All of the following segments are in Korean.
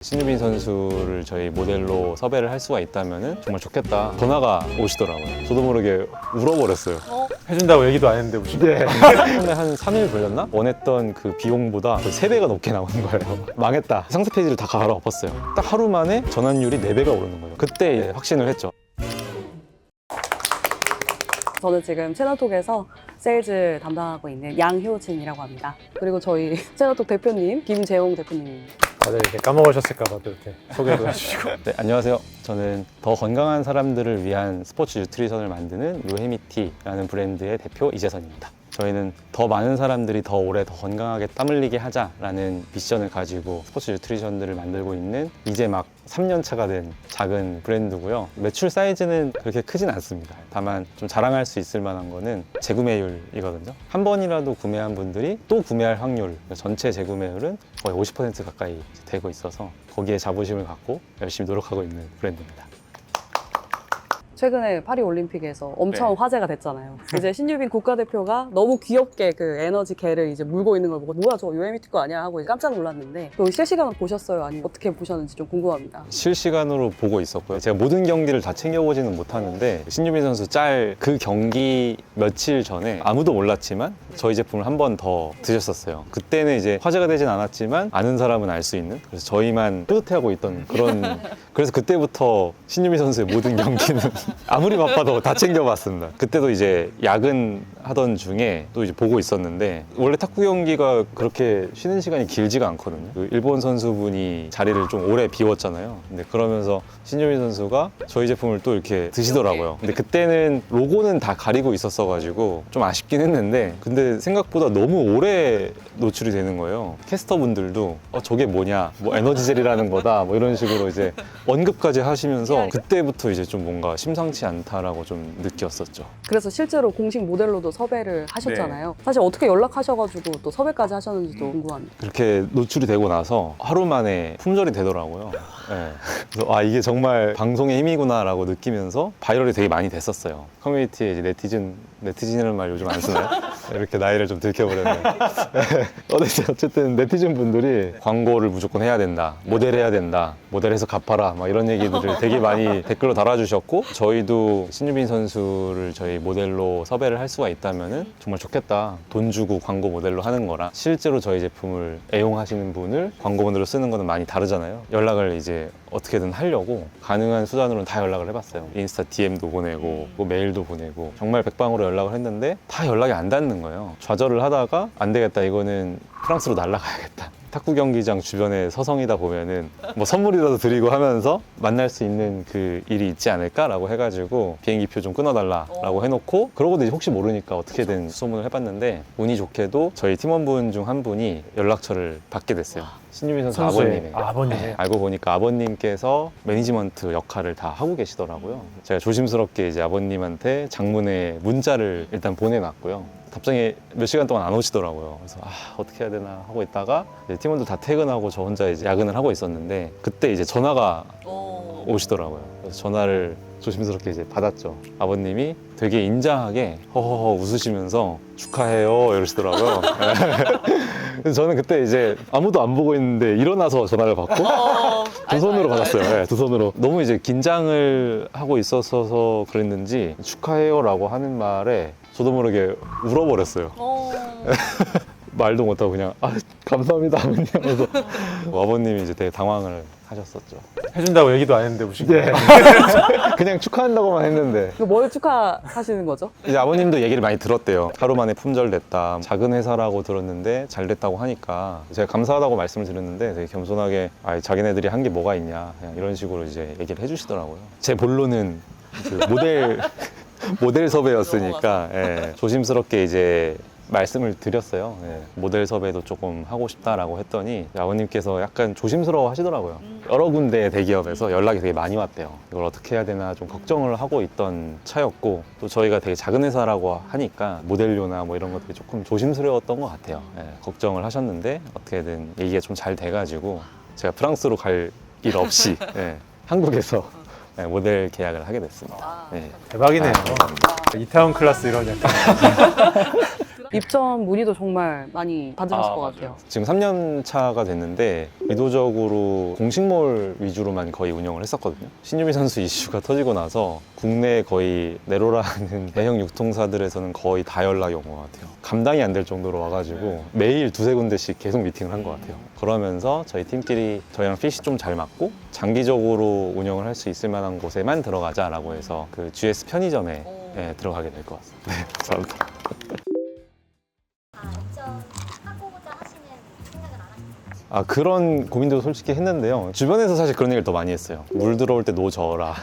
신유빈 선수를 저희 모델로 섭외를 할 수가 있다면 정말 좋겠다. 전화가 오시더라고요. 저도 모르게 울어버렸어요. 해준다고 얘기도 안 했는데 무슨 처음에 한 3일 걸렸나? 원했던 그 비용보다 거의 3배가 넘게 나오는 거예요. 망했다. 상세 페이지를 다 갈아엎었어요. 딱 하루 만에 전환율이 4배가 오르는 거예요. 그때 이제 확신을 했죠. 저는 지금 채널톡에서 세일즈 담당하고 있는 양효진이라고 합니다. 그리고 저희 채널톡 대표님 김재홍 대표님입니다. 다들 이렇게 까먹으셨을까봐 또 이렇게 소개도 해주시고. 네, 안녕하세요. 저는 더 건강한 사람들을 위한 스포츠 뉴트리션을 만드는 요헤미티라는 브랜드의 대표 이재선입니다. 저희는 더 많은 사람들이 더 오래 더 건강하게 땀 흘리게 하자라는 미션을 가지고 스포츠 뉴트리션들을 만들고 있는 이제 막 3년 차가 된 작은 브랜드고요. 매출 사이즈는 그렇게 크진 않습니다. 다만 좀 자랑할 수 있을 만한 거는 재구매율이거든요. 한 번이라도 구매한 분들이 또 구매할 확률, 전체 재구매율은 거의 50% 가까이 되고 있어서 거기에 자부심을 갖고 열심히 노력하고 있는 브랜드입니다. 최근에 파리 올림픽에서 엄청 네. 화제가 됐잖아요. 이제 신유빈 국가대표가 너무 귀엽게 그 에너지 개를 이제 물고 있는 걸 보고 뭐야 저거 요헤미티 거 아니야 하고 이제 깜짝 놀랐는데 또 실시간으로 보셨어요? 아니면 어떻게 보셨는지 좀 궁금합니다. 실시간으로 보고 있었고요. 제가 모든 경기를 다 챙겨보지는 못하는데 신유빈 선수 짤 그 경기 며칠 전에 아무도 몰랐지만 저희 제품을 한 번 더 드셨었어요. 그때는 이제 화제가 되진 않았지만 아는 사람은 알 수 있는, 그래서 저희만 뿌듯해하고 있던 그런 그래서 그때부터 신유빈 선수의 모든 경기는 아무리 바빠도 다 챙겨봤습니다. 그때도 이제 야근 하던 중에 또 이제 보고 있었는데 원래 탁구 경기가 그렇게 쉬는 시간이 길지가 않거든요. 그 일본 선수분이 자리를 좀 오래 비웠잖아요. 근데 그러면서 신유빈 선수가 저희 제품을 또 이렇게 드시더라고요. 근데 그때는 로고는 다 가리고 있었어가지고 좀 아쉽긴 했는데 근데 생각보다 너무 오래 노출이 되는 거예요. 캐스터분들도 저게 뭐냐, 뭐 에너지젤이라는 거다, 뭐 이런 식으로 이제 언급까지 하시면서 그때부터 이제 좀 뭔가 심상치 않다라고 좀 느꼈었죠. 그래서 실제로 공식 모델로도 섭외를 하셨잖아요. 사실 어떻게 연락하셔가지고 또 섭외까지 하셨는지도 궁금합니다. 그렇게 노출이 되고 나서 하루 만에 품절이 되더라고요. 네. 그래서 아, 이게 정말 방송의 힘이구나라고 느끼면서 바이럴이 되게 많이 됐었어요. 커뮤니티에 이제 네티즌이라는 말 요즘 안 쓰나요? 이렇게 나이를 좀 들켜버렸네. 어쨌든 네티즌 분들이 광고를 무조건 해야 된다, 모델해야 된다, 모델해서 갚아라, 막 이런 얘기들을 되게 많이 댓글로 달아주셨고, 저희도 신유빈 선수를 저희 모델로 섭외를 할 수가 있다면은 정말 좋겠다. 돈 주고 광고 모델로 하는 거랑 실제로 저희 제품을 애용하시는 분을 광고 모델로 쓰는 거는 많이 다르잖아요. 연락을 이제 어떻게든 하려고 가능한 수단으로는 다 연락을 해봤어요. 인스타 DM도 보내고 뭐 메일도 보내고 정말 백방으로 연락을 했는데 다 연락이 안 닿는 거예요. 좌절을 하다가 안 되겠다, 이거는 프랑스로 날아가야겠다. 탁구 경기장 주변에 서성이다 보면은 뭐 선물이라도 드리고 하면서 만날 수 있는 그 일이 있지 않을까라고 해가지고 비행기표 좀 끊어달라라고 해놓고, 그러고도 이제 혹시 모르니까 어떻게든 수소문을 해봤는데 운이 좋게도 저희 팀원분 중 한 분이 연락처를 받게 됐어요. 신유빈 선수 아버님의. 아버님의. 알고 보니까 아버님께서 매니지먼트 역할을 다 하고 계시더라고요. 제가 조심스럽게 이제 아버님한테 장문의 문자를 일단 보내놨고요. 답장이 몇 시간 동안 안 오시더라고요. 그래서 어떻게 해야 되나 하고 있다가 이제 팀원들 다 퇴근하고 저 혼자 이제 야근을 하고 있었는데 그때 이제 전화가 오시더라고요. 그래서 전화를 조심스럽게 이제 받았죠. 아버님이 되게 인자하게 허허허 웃으시면서 축하해요 이러시더라고요. 그래서 저는 그때 이제 아무도 안 보고 있는데 일어나서 전화를 받고 두 손으로 받았어요. 네, 두 손으로. 너무 이제 긴장을 하고 있어서 그랬는지 축하해요라고 하는 말에 저도 모르게 울어버렸어요. 말도 못하고 그냥 감사합니다 아버님 하면서 아버님이 이제 되게 당황을 하셨었죠. 해준다고 얘기도 안 했는데 무슨 그냥 축하한다고만 했는데 이거 뭘 축하하시는 거죠? 이제 아버님도 얘기를 많이 들었대요. 하루 만에 품절됐다, 작은 회사라고 들었는데 잘 됐다고 하니까 제가 감사하다고 말씀을 드렸는데 되게 겸손하게 자기네들이 한 게 뭐가 있냐, 그냥 이런 식으로 이제 얘기를 해주시더라고요. 제 본론은 그 모델 섭외였으니까 조심스럽게 이제 말씀을 드렸어요. 모델 섭외도 조금 하고 싶다라고 했더니 아버님께서 약간 조심스러워 하시더라고요. 여러 군데 대기업에서 연락이 되게 많이 왔대요. 이걸 어떻게 해야 되나 좀 걱정을 하고 있던 차였고, 또 저희가 되게 작은 회사라고 하니까 모델료나 뭐 이런 것들이 조금 조심스러웠던 것 같아요. 걱정을 하셨는데 어떻게든 얘기가 좀 잘 돼가지고 제가 프랑스로 갈 일 없이 한국에서 모델 계약을 하게 됐습니다. 대박이네요. 이태원 클래스 이런 약간 입점 문의도 정말 많이 받으셨을 것 같아요. 지금 3년 차가 됐는데 의도적으로 공식몰 위주로만 거의 운영을 했었거든요. 신유미 선수 이슈가 터지고 나서 국내 거의 네로라는 대형 유통사들에서는 거의 다 연락이 온 것 같아요. 감당이 안 될 정도로 와가지고 매일 두세 군데씩 계속 미팅을 한 것 같아요. 그러면서 저희 팀끼리 저희랑 핏이 좀 잘 맞고 장기적으로 운영을 할 수 있을 만한 곳에만 들어가자라고 해서 그 GS 편의점에 들어가게 될 것 같습니다. 네, 감사합니다. 입점하고자 하시는 생각은 안 하시나요? 그런 고민도 솔직히 했는데요. 주변에서 사실 그런 얘기를 더 많이 했어요. 물 들어올 때 노 저어라.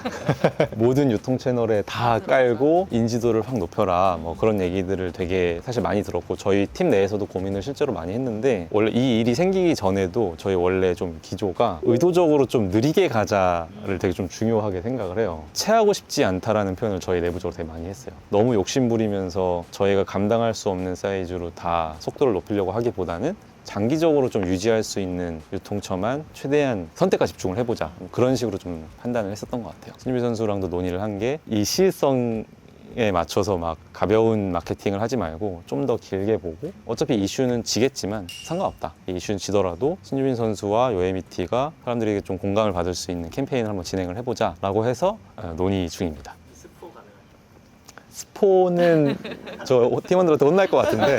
모든 유통 채널에 다 깔고 인지도를 확 높여라. 뭐 그런 얘기들을 되게 사실 많이 들었고 저희 팀 내에서도 고민을 실제로 많이 했는데 원래 이 일이 생기기 전에도 저희 원래 좀 기조가 의도적으로 좀 느리게 가자를 되게 좀 중요하게 생각을 해요. 체하고 싶지 않다라는 표현을 저희 내부적으로 되게 많이 했어요. 너무 욕심부리면서 저희가 감당할 수 없는 사이즈로 다 속도를 높이려고 하기보다는 장기적으로 좀 유지할 수 있는 유통처만 최대한 선택과 집중을 해보자. 그런 식으로 좀 판단을 했었던 것 같아요. 신유미 선수랑도 논의를 한 게 이 시의성에 맞춰서 막 가벼운 마케팅을 하지 말고 좀 더 길게 보고 어차피 이슈는 지겠지만 상관없다. 이 이슈는 지더라도 신유빈 선수와 요에미티가 사람들에게 좀 공감을 받을 수 있는 캠페인을 한번 진행을 해보자 라고 해서 논의 중입니다. 스포는 저 팀원들한테 혼날 것 같은데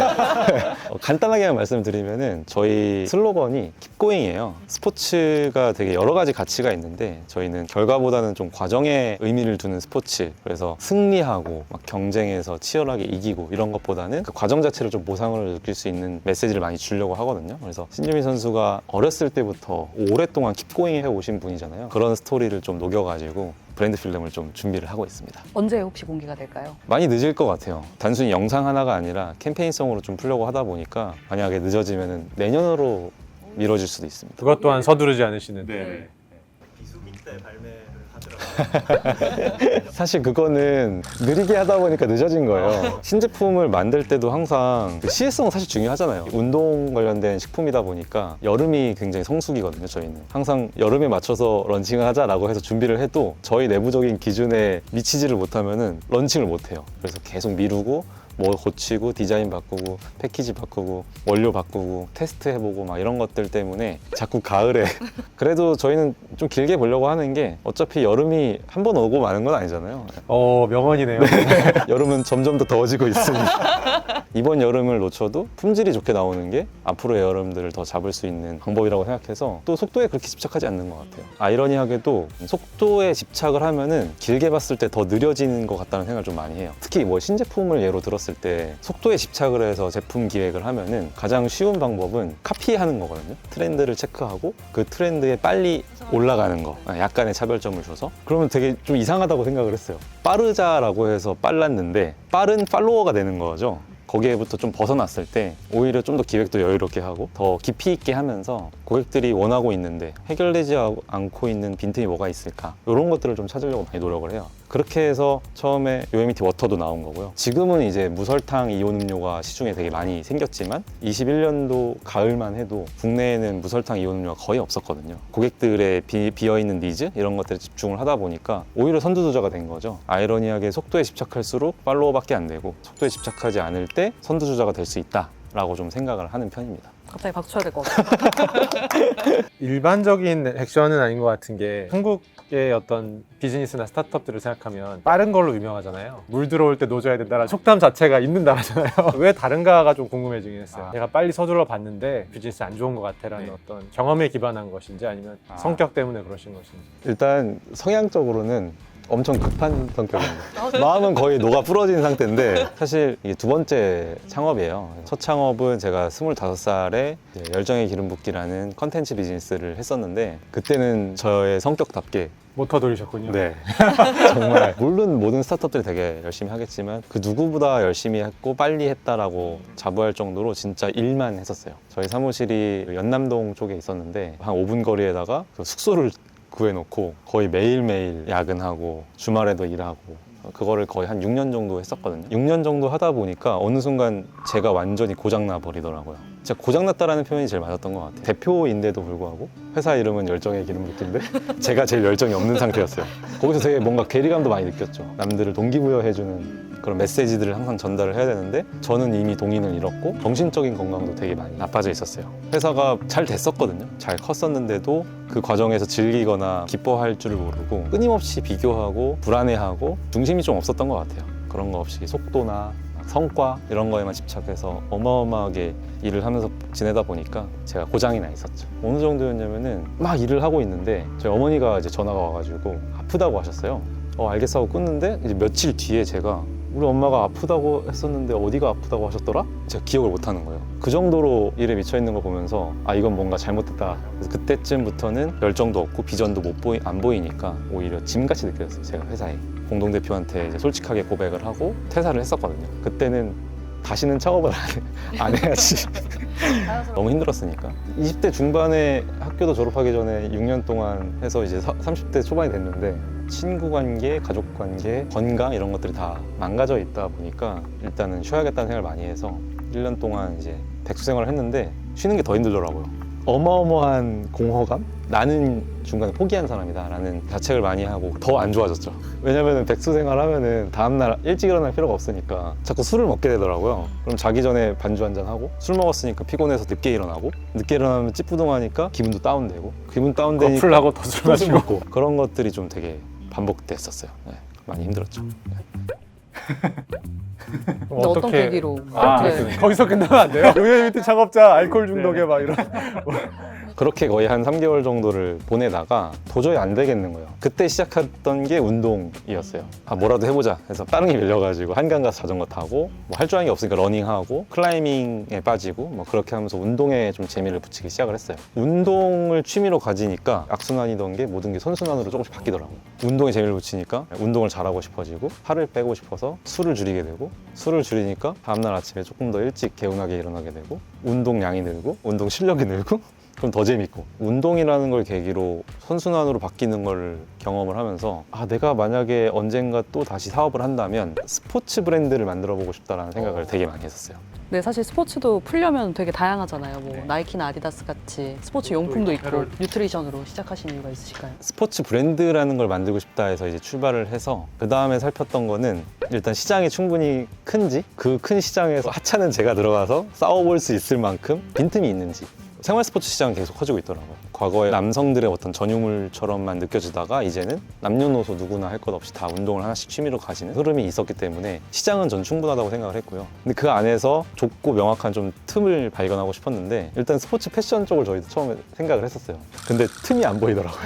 간단하게만 말씀드리면은 저희 슬로건이 킵고잉이에요. 스포츠가 되게 여러 가지 가치가 있는데 저희는 결과보다는 좀 과정에 의미를 두는 스포츠. 그래서 승리하고 막 경쟁에서 치열하게 이기고 이런 것보다는 그 과정 자체를 좀 보상을 느낄 수 있는 메시지를 많이 주려고 하거든요. 그래서 신유미 선수가 어렸을 때부터 오랫동안 킵고잉 해 오신 분이잖아요. 그런 스토리를 좀 녹여가지고 브랜드 필름을 좀 준비를 하고 있습니다. 언제 혹시 공개가 될까요? 많이 늦을 것 같아요. 단순히 영상 하나가 아니라 캠페인성으로 좀 풀려고 하다 보니까 만약에 늦어지면 내년으로 미뤄질 수도 있습니다. 그것 또한 서두르지 않으시는. 네. 비수기 때 발매를 하더라고요. 사실 그거는 느리게 하다 보니까 늦어진 거예요. 신제품을 만들 때도 항상 그 시의성은 사실 중요하잖아요. 운동 관련된 식품이다 보니까 여름이 굉장히 성수기거든요, 저희는. 항상 여름에 맞춰서 런칭을 하자라고 해서 준비를 해도 저희 내부적인 기준에 미치지를 못하면은 런칭을 못해요. 그래서 계속 미루고 뭐 고치고 디자인 바꾸고 패키지 바꾸고 원료 바꾸고 테스트 해보고 막 이런 것들 때문에 자꾸 가을에 그래도 저희는 좀 길게 보려고 하는 게 어차피 여름이 한 번 오고 마는 건 아니잖아요. 명언이네요. 여름은 점점 더 더워지고 있으니 이번 여름을 놓쳐도 품질이 좋게 나오는 게 앞으로의 여름들을 더 잡을 수 있는 방법이라고 생각해서 또 속도에 그렇게 집착하지 않는 것 같아요. 아이러니하게도 속도에 집착을 하면은 길게 봤을 때 더 느려지는 것 같다는 생각을 좀 많이 해요. 특히 뭐 신제품을 예로 들었을 때 속도에 집착을 해서 제품 기획을 하면은 가장 쉬운 방법은 카피하는 거거든요. 트렌드를 체크하고 그 트렌드에 빨리 올라가는 거, 약간의 차별점을 줘서. 그러면 되게 좀 이상하다고 생각을 했어요. 빠르자라고 해서 빨랐는데 빠른 팔로워가 되는 거죠. 거기에부터 좀 벗어났을 때 오히려 좀 더 기획도 여유롭게 하고 더 깊이 있게 하면서 고객들이 원하고 있는데 해결되지 않고 있는 빈틈이 뭐가 있을까, 이런 것들을 좀 찾으려고 많이 노력을 해요. 그렇게 해서 처음에 요에미티 워터도 나온 거고요. 지금은 이제 무설탕 이온 음료가 시중에 되게 많이 생겼지만 21년도 가을만 해도 국내에는 무설탕 이온 음료가 거의 없었거든요. 고객들의 비어있는 니즈 이런 것들에 집중을 하다 보니까 오히려 선두주자가 된 거죠. 아이러니하게 속도에 집착할수록 팔로워밖에 안 되고 속도에 집착하지 않을 때 선두주자가 될 수 있다 라고 좀 생각을 하는 편입니다. 갑자기 박수 쳐야 될 것 같아요. 일반적인 액션은 아닌 것 같은 게 한국의 어떤 비즈니스나 스타트업들을 생각하면 빠른 걸로 유명하잖아요. 물 들어올 때 노져야 된다는 속담 자체가 있는 나라잖아요. 왜 다른가가 좀 궁금해지긴 했어요. 내가 빨리 서둘러 봤는데 비즈니스 안 좋은 것 같아라는 어떤 경험에 기반한 것인지 아니면 성격 때문에 그러신 것인지. 일단 성향적으로는 엄청 급한 성격입니다. 마음은 거의 녹아 부러진 상태인데 사실 이게 두 번째 창업이에요. 첫 창업은 제가 25살에 열정의 기름 붓기라는 컨텐츠 비즈니스를 했었는데 그때는 저의 성격답게 모터 돌리셨군요. 네. 정말 물론 모든 스타트업들이 되게 열심히 하겠지만 그 누구보다 열심히 했고 빨리 했다라고 자부할 정도로 진짜 일만 했었어요. 저희 사무실이 연남동 쪽에 있었는데 한 5분 거리에다가 그 숙소를 구해놓고 거의 매일매일 야근하고 주말에도 일하고 그거를 거의 한 6년 정도 했었거든요. 6년 정도 하다 보니까 어느 순간 제가 완전히 고장나 버리더라고요. 진짜 고장났다라는 표현이 제일 맞았던 것 같아요. 대표인데도 불구하고 회사 이름은 열정의 기름 붓기인데 제가 제일 열정이 없는 상태였어요. 거기서 되게 뭔가 괴리감도 많이 느꼈죠. 남들을 동기부여해주는 그런 메시지들을 항상 전달을 해야 되는데 저는 이미 동인을 잃었고 정신적인 건강도 되게 많이 나빠져 있었어요. 회사가 잘 됐었거든요. 잘 컸었는데도 그 과정에서 즐기거나 기뻐할 줄을 모르고 끊임없이 비교하고 불안해하고 중심이 좀 없었던 것 같아요. 그런 거 없이 속도나 성과 이런 거에만 집착해서 어마어마하게 일을 하면서 지내다 보니까 제가 고장이 나 있었죠. 어느 정도였냐면은 막 일을 하고 있는데 저희 어머니가 이제 전화가 와가지고 아프다고 하셨어요. 알겠어 하고 끊는데 이제 며칠 뒤에 제가 우리 엄마가 아프다고 했었는데 어디가 아프다고 하셨더라? 제가 기억을 못 하는 거예요. 그 정도로 일에 미쳐 있는 걸 보면서 이건 뭔가 잘못됐다. 그래서 그때쯤부터는 열정도 없고 비전도 안 보이니까 오히려 짐같이 느껴졌어요. 제가 회사에 공동대표한테 이제 솔직하게 고백을 하고 퇴사를 했었거든요. 그때는 다시는 창업을 안 해야지. 너무 힘들었으니까. 20대 중반에 학교도 졸업하기 전에 6년 동안 해서 이제 30대 초반이 됐는데 친구 관계, 가족 관계, 건강 이런 것들이 다 망가져 있다 보니까 일단은 쉬어야겠다는 생각을 많이 해서 1년 동안 이제 백수 생활을 했는데 쉬는 게 더 힘들더라고요. 어마어마한 공허감? 나는 중간에 포기한 사람이다 라는 자책을 많이 하고 더 안 좋아졌죠. 왜냐면 백수 생활하면은 다음날 일찍 일어날 필요가 없으니까 자꾸 술을 먹게 되더라고요. 그럼 자기 전에 반주 한잔 하고 술 먹었으니까 피곤해서 늦게 일어나고 늦게 일어나면 찌뿌둥하니까 기분도 다운되고 기분 다운되니까 풀하고 더 술 마시고 먹고 그런 것들이 좀 되게 반복됐었어요. 네, 많이 힘들었죠. 어떤 계기로? 네. 거기서 끝나면 안 돼요? 요요미트 창업자 알코올 중독에 막 이런. 그렇게 거의 한 3개월 정도를 보내다가 도저히 안 되겠는 거예요. 그때 시작했던 게 운동이었어요. 뭐라도 해보자 해서 빠르게 밀려가지고 한강 가서 자전거 타고 뭐 할 줄 아는 게 없으니까 러닝하고 클라이밍에 빠지고 뭐 그렇게 하면서 운동에 좀 재미를 붙이기 시작을 했어요. 운동을 취미로 가지니까 악순환이던 게 모든 게 선순환으로 조금씩 바뀌더라고요. 운동에 재미를 붙이니까 운동을 잘하고 싶어지고 살을 빼고 싶어서 술을 줄이게 되고 술을 줄이니까 다음날 아침에 조금 더 일찍 개운하게 일어나게 되고 운동량이 늘고 운동 실력이 늘고 그럼 더 재밌고 운동이라는 걸 계기로 선순환으로 바뀌는 걸 경험을 하면서 내가 만약에 언젠가 또 다시 사업을 한다면 스포츠 브랜드를 만들어 보고 싶다라는 생각을 되게 많이 했었어요. 네, 사실 스포츠도 풀려면 되게 다양하잖아요. 뭐 나이키나 아디다스 같이 스포츠 용품도 있고 뉴트리션으로 시작하신 이유가 있으실까요? 스포츠 브랜드라는 걸 만들고 싶다 해서 이제 출발을 해서 그 다음에 살폈던 거는 일단 시장이 충분히 큰지 그 큰 시장에서 하찮은 제가 들어가서 싸워볼 수 있을 만큼 빈틈이 있는지 생활 스포츠 시장은 계속 커지고 있더라고요. 과거에 남성들의 어떤 전유물처럼만 느껴지다가 이제는 남녀노소 누구나 할 것 없이 다 운동을 하나씩 취미로 가지는 흐름이 있었기 때문에 시장은 전 충분하다고 생각을 했고요. 근데 그 안에서 좁고 명확한 좀 틈을 발견하고 싶었는데 일단 스포츠 패션 쪽을 저희도 처음에 생각을 했었어요. 근데 틈이 안 보이더라고요.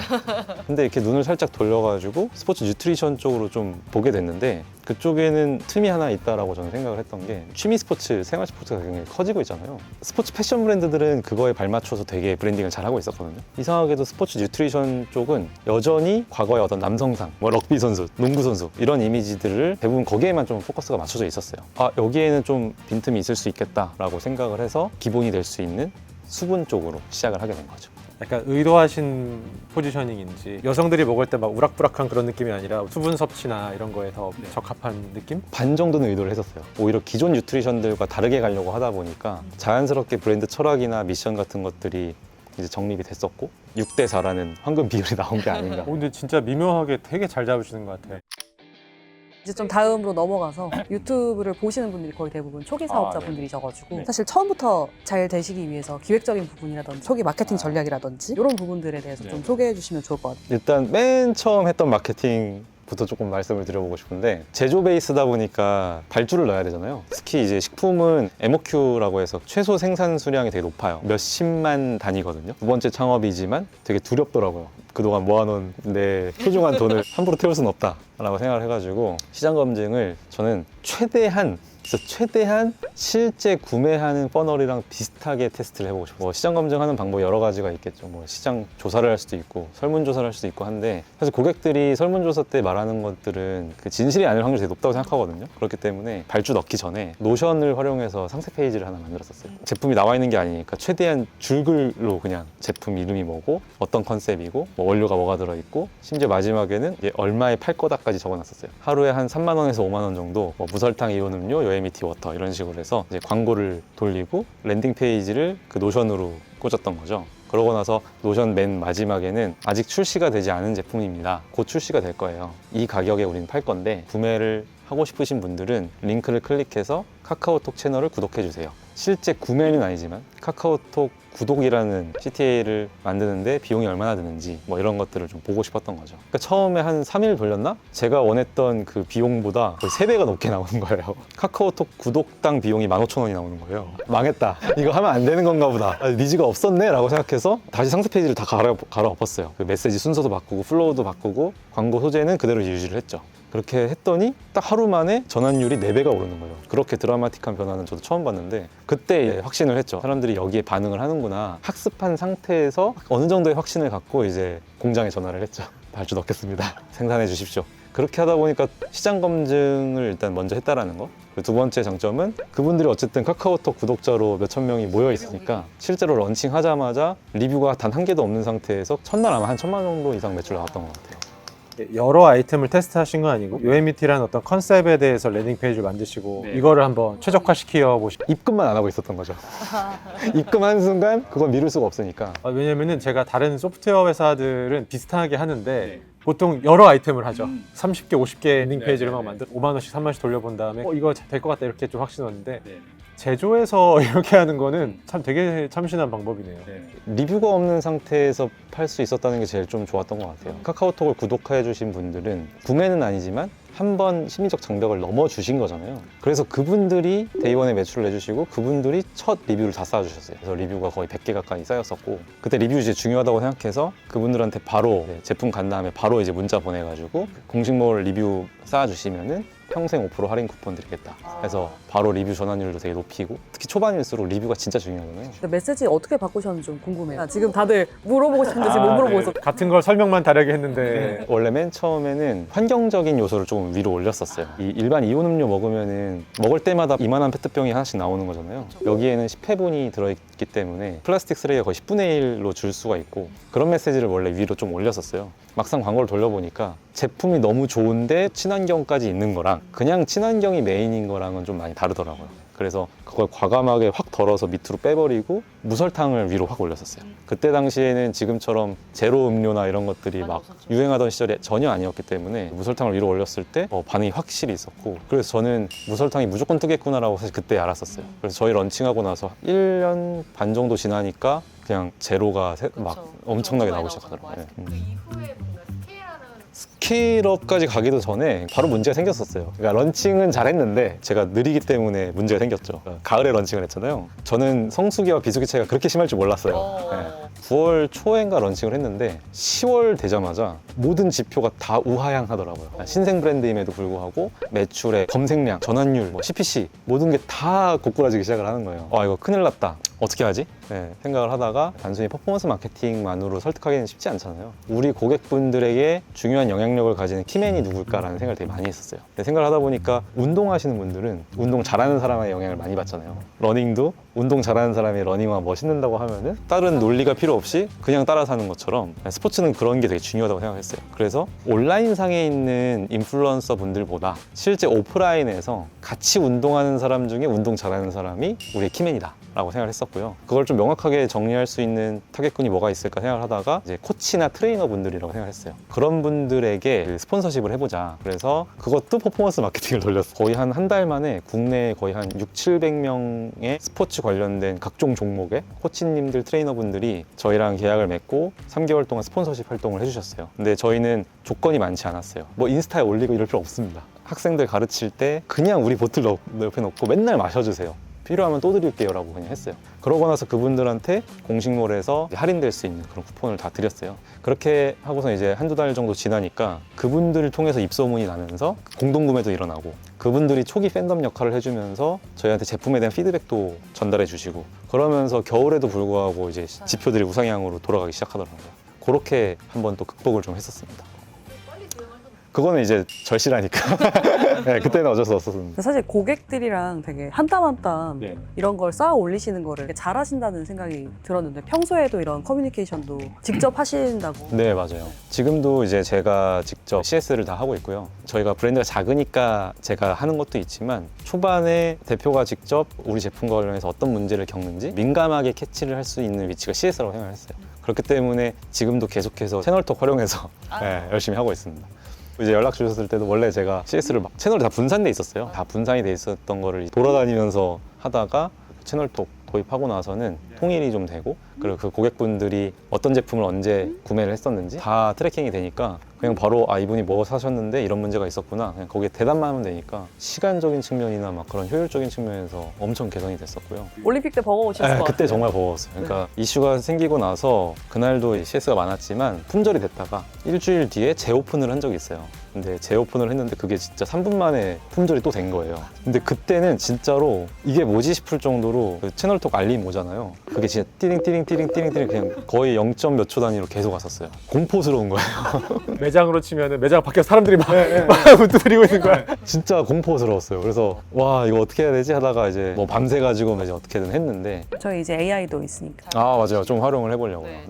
근데 이렇게 눈을 살짝 돌려가지고 스포츠 뉴트리션 쪽으로 좀 보게 됐는데 그쪽에는 틈이 하나 있다라고 저는 생각을 했던 게 취미 스포츠, 생활 스포츠가 굉장히 커지고 있잖아요. 스포츠 패션 브랜드들은 그거에 발맞춰서 되게 브랜딩을 잘하고 있었거든요. 이상하게도 스포츠 뉴트리션 쪽은 여전히 과거의 어떤 남성상, 뭐 럭비 선수, 농구 선수 이런 이미지들을 대부분 거기에만 좀 포커스가 맞춰져 있었어요. 여기에는 좀 빈틈이 있을 수 있겠다라고 생각을 해서 기본이 될 수 있는 수분 쪽으로 시작을 하게 된 거죠. 약간 의도하신 포지셔닝인지 여성들이 먹을 때 막 우락부락한 그런 느낌이 아니라 수분 섭취나 이런 거에 더 적합한 느낌? 반 정도는 의도를 했었어요. 오히려 기존 뉴트리션들과 다르게 가려고 하다 보니까 자연스럽게 브랜드 철학이나 미션 같은 것들이 이제 정립이 됐었고 6대 4라는 황금 비율이 나온 게 아닌가. 근데 진짜 미묘하게 되게 잘 잡으시는 것 같아요. 이제 좀 다음으로 넘어가서 유튜브를 보시는 분들이 거의 대부분 초기 사업자분들이셔가지고 사실 처음부터 잘 되시기 위해서 기획적인 부분이라든지 초기 마케팅 전략이라든지 이런 부분들에 대해서 좀 소개해 주시면 좋을 것 같아요. 일단 맨 처음 했던 마케팅부터 조금 말씀을 드려보고 싶은데 제조 베이스다 보니까 발주를 넣어야 되잖아요. 특히 이제 식품은 MOQ라고 해서 최소 생산 수량이 되게 높아요. 몇십만 단위거든요. 두 번째 창업이지만 되게 두렵더라고요. 그동안 모아놓은 내 소중한 돈을 함부로 태울 수는 없다라고 생각을 해가지고 시장 검증을 저는 최대한 실제 구매하는 퍼널이랑 비슷하게 테스트를 해보고 싶어요. 뭐 시장 검증하는 방법이 여러 가지가 있겠죠. 뭐 시장 조사를 할 수도 있고 설문조사를 할 수도 있고 한데 사실 고객들이 설문조사 때 말하는 것들은 그 진실이 아닐 확률이 되게 높다고 생각하거든요. 그렇기 때문에 발주 넣기 전에 노션을 활용해서 상세 페이지를 하나 만들었었어요. 제품이 나와 있는 게 아니니까 최대한 줄글로 그냥 제품 이름이 뭐고 어떤 컨셉이고 뭐 원료가 뭐가 들어있고 심지어 마지막에는 이게 얼마에 팔 거다까지 적어놨었어요. 하루에 한 3만 원에서 5만 원 정도 뭐 무설탕 이온 음료, 요에미티 워터 이런 식으로 해서 이제 광고를 돌리고 랜딩 페이지를 그 노션으로 꽂았던 거죠. 그러고 나서 노션 맨 마지막에는 아직 출시가 되지 않은 제품입니다. 곧 출시가 될 거예요. 이 가격에 우리는 팔 건데 구매를 하고 싶으신 분들은 링크를 클릭해서 카카오톡 채널을 구독해 주세요. 실제 구매는 아니지만 카카오톡 구독이라는 CTA를 만드는데 비용이 얼마나 드는지 뭐 이런 것들을 좀 보고 싶었던 거죠. 그러니까 처음에 한 3일 돌렸나? 제가 원했던 그 비용보다 거의 3배가 넘게 나오는 거예요. 카카오톡 구독당 비용이 15,000원이 나오는 거예요. 망했다. 이거 하면 안 되는 건가 보다. 니즈가 없었네 라고 생각해서 다시 상세 페이지를 다 갈아엎었어요. 그 메시지 순서도 바꾸고 플로우도 바꾸고 광고 소재는 그대로 유지를 했죠. 그렇게 했더니 딱 하루 만에 전환율이 4배가 오르는 거예요. 그렇게 드라마틱한 변화는 저도 처음 봤는데 그때 확신을 했죠. 사람들이 여기에 반응을 하는구나. 학습한 상태에서 어느 정도의 확신을 갖고 이제 공장에 전화를 했죠. 발주 넣겠습니다. 생산해 주십시오. 그렇게 하다 보니까 시장 검증을 일단 먼저 했다라는 거. 그리고 두 번째 장점은 그분들이 어쨌든 카카오톡 구독자로 몇천 명이 모여 있으니까 실제로 런칭하자마자 리뷰가 단 한 개도 없는 상태에서 첫날 아마 한 1,000만 정도 이상 매출 나왔던 것 같아요. 여러 아이템을 테스트하신 건 아니고 UMET라는 어떤 컨셉에 대해서 랜딩 페이지를 만드시고 이거를 한번 최적화시켜 보시고 입금만 안 하고 있었던 거죠. 입금하는 순간 그건 미룰 수가 없으니까. 왜냐면은 제가 다른 소프트웨어 회사들은 비슷하게 하는데 보통 여러 아이템을 하죠. 30개, 50개 랜딩 페이지를 막 만들어 5만 원씩, 3만 원씩 돌려본 다음에 이거 될 것 같다 이렇게 좀 확신 왔는데 제조해서 이렇게 하는 거는 참 되게 참신한 방법이네요. 리뷰가 없는 상태에서 팔 수 있었다는 게 제일 좀 좋았던 것 같아요. 카카오톡을 구독해 주신 분들은 구매는 아니지만 한 번 심리적 장벽을 넘어 주신 거잖아요. 그래서 그분들이 데이원에 매출을 내주시고 그분들이 첫 리뷰를 다 쌓아주셨어요. 그래서 리뷰가 거의 100개 가까이 쌓였었고 그때 리뷰 이제 중요하다고 생각해서 그분들한테 바로 제품 간 다음에 바로 이제 문자 보내가지고 공식몰 리뷰 쌓아주시면은 평생 5% 할인 쿠폰 드리겠다. 그래서 바로 리뷰 전환율도 되게 높이고 특히 초반일수록 리뷰가 진짜 중요하잖아요. 근데 메시지 어떻게 바꾸셨는지 좀 궁금해요. 지금 다들 물어보고 싶은데 지금 못 물어보고 있어. 같은 걸 설명만 다르게 했는데 원래 맨 처음에는 환경적인 요소를 조금 위로 올렸었어요. 이 일반 이온 음료 먹으면은 먹을 때마다 이만한 페트병이 하나씩 나오는 거잖아요. 여기에는 10회분이 들어있기 때문에 플라스틱 쓰레기가 거의 10분의 1로 줄 수가 있고 그런 메시지를 원래 위로 좀 올렸었어요. 막상 광고를 돌려보니까 제품이 너무 좋은데 친환경까지 있는 거랑 그냥 친환경이 메인인 거랑은 좀 많이 다르더라고요. 그래서 그걸 과감하게 확 덜어서 밑으로 빼버리고 무설탕을 위로 확 올렸었어요. 그때 당시에는 지금처럼 제로 음료나 이런 것들이 막 유행하던 시절이 전혀 아니었기 때문에 무설탕을 위로 올렸을 때 반응이 확실히 있었고 그래서 저는 무설탕이 무조건 뜨겠구나라고 사실 그때 알았었어요. 그래서 저희 런칭하고 나서 1년 반 정도 지나니까 그냥 제로가 막 엄청나게 나오기 시작하더라고요. 그 이후에 뭔가 스케일하는 스케일업까지 가기도 전에 바로 문제가 생겼었어요. 그러니까 런칭은 잘했는데 제가 느리기 때문에 문제가 생겼죠. 가을에 런칭을 했잖아요. 저는 성수기와 비수기 차이가 그렇게 심할 줄 몰랐어요. 네. 9월 초인가 런칭을 했는데 10월 되자마자 모든 지표가 다 우하향하더라고요. 신생 브랜드임에도 불구하고 매출의 검색량, 전환율, 뭐 CPC 모든 게 다 고꾸라지기 시작을 하는 거예요. 이거 큰일 났다. 어떻게 하지? 네, 생각을 하다가 단순히 퍼포먼스 마케팅만으로 설득하기는 쉽지 않잖아요. 우리 고객분들에게 중요한 영향력을 가지는 키맨이 누굴까라는 생각을 되게 많이 했었어요. 근데 생각을 하다 보니까 운동하시는 분들은 운동 잘하는 사람의 영향을 많이 받잖아요. 러닝도 운동 잘하는 사람이 러닝화 멋있는다고 하면은 다른 논리가 필요 없이 그냥 따라서 하는 것처럼 스포츠는 그런 게 되게 중요하다고 생각했어요. 그래서 온라인상에 있는 인플루언서 분들보다 실제 오프라인에서 같이 운동하는 사람 중에 운동 잘하는 사람이 우리의 키맨이다 라고 생각을 했었고요. 그걸 좀 명확하게 정리할 수 있는 타겟군이 뭐가 있을까 생각을 하다가 이제 코치나 트레이너 분들이라고 생각을 했어요. 그런 분들에게 그 스폰서십을 해보자. 그래서 그것도 퍼포먼스 마케팅을 돌렸어요. 거의 한 달 만에 국내에 거의 한 600~700명의 스포츠 관련된 각종 종목의 코치님들, 트레이너분들이 저희랑 계약을 맺고 3개월 동안 스폰서십 활동을 해주셨어요. 근데 저희는 조건이 많지 않았어요. 뭐 인스타에 올리고 이럴 필요 없습니다. 학생들 가르칠 때 그냥 우리 보틀 옆에 놓고 맨날 마셔주세요. 필요하면 또 드릴게요 라고 그냥 했어요. 그러고 나서 그분들한테 공식몰에서 할인될 수 있는 그런 쿠폰을 다 드렸어요. 그렇게 하고서 이제 한두 달 정도 지나니까 그분들을 통해서 입소문이 나면서 공동구매도 일어나고 그분들이 초기 팬덤 역할을 해주면서 저희한테 제품에 대한 피드백도 전달해 주시고 그러면서 겨울에도 불구하고 이제 지표들이 우상향으로 돌아가기 시작하더라고요. 그렇게 한번 또 극복을 좀 했었습니다. 빨리 대응할 수 그거는 이제 절실하니까. 네, 그때는 어쩔 수 없었습니다. 사실 고객들이랑 되게 한 땀 한 땀 네. 이런 걸 쌓아 올리시는 거를 되게 잘하신다는 생각이 들었는데 평소에도 이런 커뮤니케이션도 직접 하신다고. 네, 맞아요. 지금도 이제 제가 직접 CS를 다 하고 있고요. 저희가 브랜드가 작으니까 제가 하는 것도 있지만 초반에 대표가 직접 우리 제품과 관련해서 어떤 문제를 겪는지 민감하게 캐치를 할 수 있는 위치가 CS라고 생각을 했어요. 그렇기 때문에 지금도 계속해서 채널톡 활용해서 네, 열심히 하고 있습니다. 이제 연락 주셨을 때도 원래 제가 CS를 막 채널이 다 분산돼 있었어요. 다 분산이 돼 있었던 거를 돌아다니면서 하다가 채널톡 도입하고 나서는 통일이 좀 되고, 그리고 그 고객분들이 어떤 제품을 언제 구매를 했었는지 다 트래킹이 되니까 그냥 바로 아 이분이 뭐 사셨는데 이런 문제가 있었구나, 그냥 거기에 대답만 하면 되니까 시간적인 측면이나 막 그런 효율적인 측면에서 엄청 개선이 됐었고요. 올림픽 때 버거우셨을 것 같아요. 그때 정말 버거웠어요. 그러니까 이슈가 생기고 나서 그날도 CS가 많았지만 품절이 됐다가 일주일 뒤에 재오픈을 한 적이 있어요. 근데 재오픈을 했는데 그게 진짜 3분 만에 품절이 또 된 거예요. 근데 그때는 진짜로 이게 뭐지 싶을 정도로 그 채널톡 알림 오잖아요. 그게 진짜 띠링띠링띠링띠링 그냥 거의 0. 몇 초 단위로 계속 왔었어요. 공포스러운 거예요. 매장으로 치면은 매장 밖에 사람들이 막 웃두드리고 있는 거야. 진짜 공포스러웠어요. 그래서 와 이거 어떻게 해야 되지 하다가 이제 뭐 밤새 가지고 이제 어떻게든 했는데. 저희 이제 AI도 있으니까. 아 맞아요. 좀 활용을 해보려고요. 네.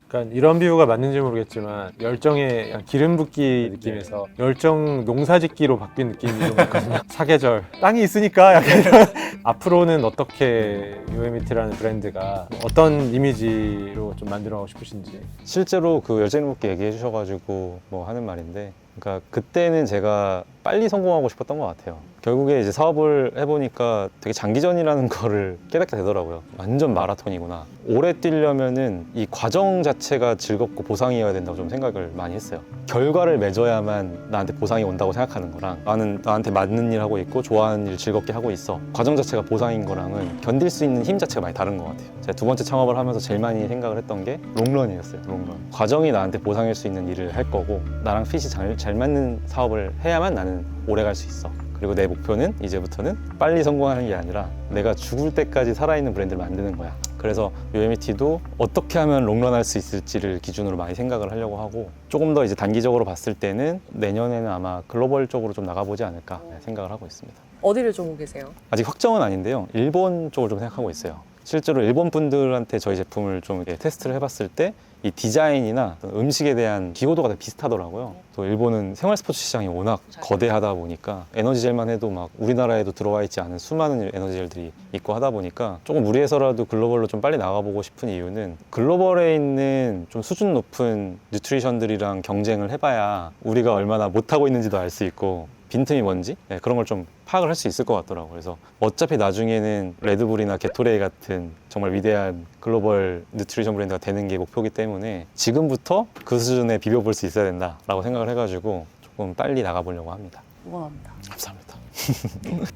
그러니까 이런 비유가 맞는지 모르겠지만 열정의 기름 붓기 느낌에서 열정 농사짓기로 바뀐 느낌이 좀 있거든요. 사계절 땅이 있으니까 약간 이런. 앞으로는 어떻게 요에미티라는 브랜드가 어떤 이미지로 좀 만들어가고 싶으신지. 실제로 그 열정님께 얘기해 주셔가지고 뭐 하는 말인데, 그러니까 그때는 제가 빨리 성공하고 싶었던 것 같아요. 결국에 이제 사업을 해보니까 되게 장기전이라는 거를 깨닫게 되더라고요. 완전 마라톤이구나. 오래 뛰려면은 이 과정 자체가 즐겁고 보상이어야 된다고 좀 생각을 많이 했어요. 결과를 맺어야만 나한테 보상이 온다고 생각하는 거랑, 나는 나한테 맞는 일 하고 있고 좋아하는 일 즐겁게 하고 있어, 과정 자체가 보상인 거랑은 견딜 수 있는 힘 자체가 많이 다른 것 같아요. 제가 두 번째 창업을 하면서 제일 많이 생각을 했던 게 롱런이었어요. 롱런. 과정이 나한테 보상일 수 있는 일을 할 거고, 나랑 핏이 잘 맞는 사업을 해야만 나는 오래 갈 수 있어. 그리고 내 목표는 이제부터는 빨리 성공하는 게 아니라 내가 죽을 때까지 살아있는 브랜드를 만드는 거야. 그래서 요에미티도 어떻게 하면 롱런할 수 있을지를 기준으로 많이 생각을 하려고 하고, 조금 더 이제 단기적으로 봤을 때는 내년에는 아마 글로벌 쪽으로 좀 나가보지 않을까 생각을 하고 있습니다. 어디를 좀 계세요? 아직 확정은 아닌데요. 일본 쪽을 좀 생각하고 있어요. 실제로 일본 분들한테 저희 제품을 좀 이렇게 테스트를 해봤을 때 이 디자인이나 음식에 대한 기호도가 다 비슷하더라고요. 또 일본은 생활 스포츠 시장이 워낙 거대하다 보니까 에너지젤만 해도 막 우리나라에도 들어와 있지 않은 수많은 에너지젤들이 있고 하다 보니까 조금 무리해서라도 글로벌로 좀 빨리 나가보고 싶은 이유는, 글로벌에 있는 좀 수준 높은 뉴트리션들이랑 경쟁을 해봐야 우리가 얼마나 못하고 있는지도 알 수 있고 빈틈이 뭔지 그런 걸 좀 파악을 할 수 있을 것 같더라고요. 그래서 어차피 나중에는 레드불이나 게토레이 같은 정말 위대한 글로벌 뉴트리션 브랜드가 되는 게 목표이기 때문에 지금부터 그 수준에 비벼볼 수 있어야 된다라고 생각을 해가지고 조금 빨리 나가보려고 합니다. 응원합니다. 감사합니다.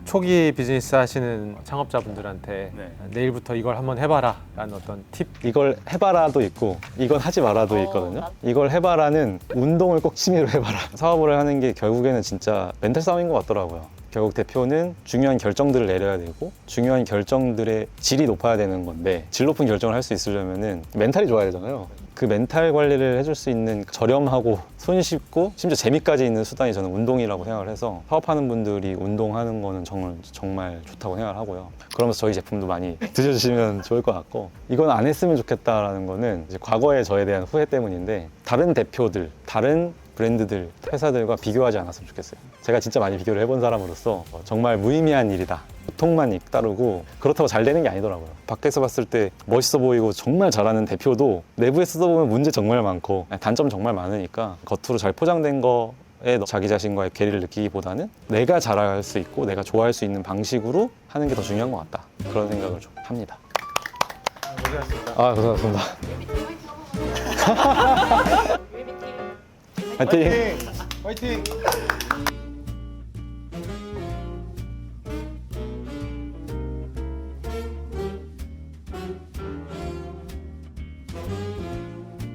초기 비즈니스 하시는 창업자분들한테 내일부터 이걸 한번 해봐라 라는 어떤 팁. 이걸 해봐라도 있고 이건 하지 마라도 있거든요. 이걸 해봐라는 운동을 꼭 취미로 해봐라. 사업을 하는 게 결국에는 진짜 멘탈 싸움인 것 같더라고요. 결국 대표는 중요한 결정들을 내려야 되고 중요한 결정들의 질이 높아야 되는 건데, 질 높은 결정을 할 수 있으려면은 멘탈이 좋아야 되잖아요. 그 멘탈 관리를 해줄 수 있는 저렴하고 손쉽고 심지어 재미까지 있는 수단이 저는 운동이라고 생각을 해서, 사업하는 분들이 운동하는 거는 정말 좋다고 생각을 하고요. 그러면서 저희 제품도 많이 드셔주시면 좋을 것 같고, 이건 안 했으면 좋겠다라는 거는 이제 과거의 저에 대한 후회 때문인데, 다른 대표들, 다른 브랜드들, 회사들과 비교하지 않았으면 좋겠어요. 제가 진짜 많이 비교를 해본 사람으로서 정말 무의미한 일이다, 고통만 따르고 그렇다고 잘 되는 게 아니더라고요. 밖에서 봤을 때 멋있어 보이고 정말 잘하는 대표도 내부에 쓰다보면 문제 정말 많고 단점 정말 많으니까, 겉으로 잘 포장된 거에 자기 자신과의 괴리를 느끼기보다는 내가 잘할 수 있고 내가 좋아할 수 있는 방식으로 하는 게 더 중요한 것 같다, 그런 생각을 좀 합니다. 아, 고생하셨습니다. UMT 한번 가요. UMT 화이팅! 화이팅!